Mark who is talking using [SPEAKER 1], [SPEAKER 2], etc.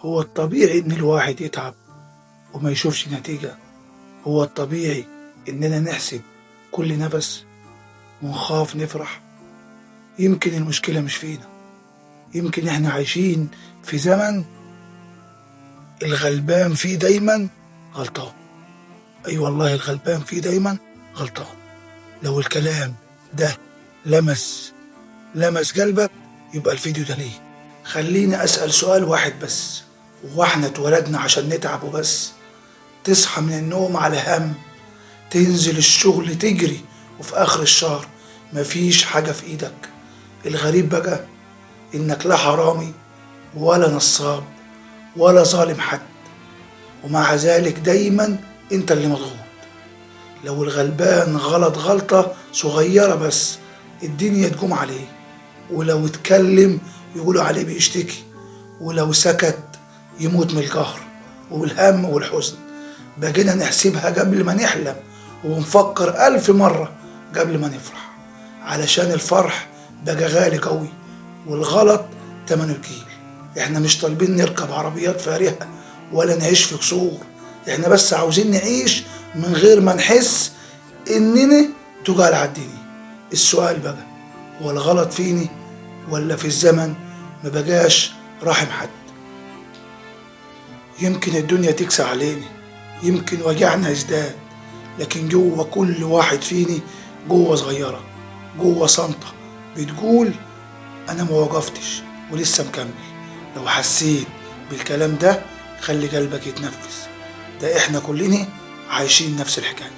[SPEAKER 1] هو الطبيعي إن الواحد يتعب وما يشوفش نتيجة. هو الطبيعي إننا نحسب كل نفس ونخاف نفرح. يمكن المشكلة مش فينا، يمكن إحنا عايشين في زمن الغلبان فيه دايما غلطان. أي والله الغلبان فيه دايما غلطان. لو الكلام ده لمس قلبك يبقى الفيديو ده ليه. خليني أسأل سؤال واحد بس، هو احنا اتولدنا عشان نتعب وبس؟ تصحى من النوم على هم، تنزل الشغل تجري، وفي آخر الشهر مفيش حاجة في إيدك. الغريب بقى إنك لا حرامي ولا نصاب ولا ظالم حد، ومع ذلك دايما انت اللي مضغوط. لو الغلبان غلط غلطة صغيرة بس الدنيا تقوم عليه، ولو اتكلم يقولوا عليه بيشتكي، ولو سكت يموت من القهر والهم والحزن. بقينا نحسبها قبل ما نحلم، ونفكر 1000 مرة قبل ما نفرح، علشان الفرح بقى غالي قوي والغلط تمنه تقيل. احنا مش طالبين نركب عربيات فارهة ولا نعيش في قصور، احنا بس عاوزين نعيش من غير ما نحس اننا تقال عالدنيا. السؤال بقى، هو الغلط فيني ولا في الزمن ما بقاش راحم حد؟ يمكن الدنيا تكسى علينا، يمكن وجعنا يزداد، لكن جوه كل واحد فيني جوه صغيرة، جوه صامتة بتقول أنا ما وقفتش ولسه مكمل. لو حسيت بالكلام ده خلي قلبك يتنفس، ده إحنا كلنا عايشين نفس الحكاية.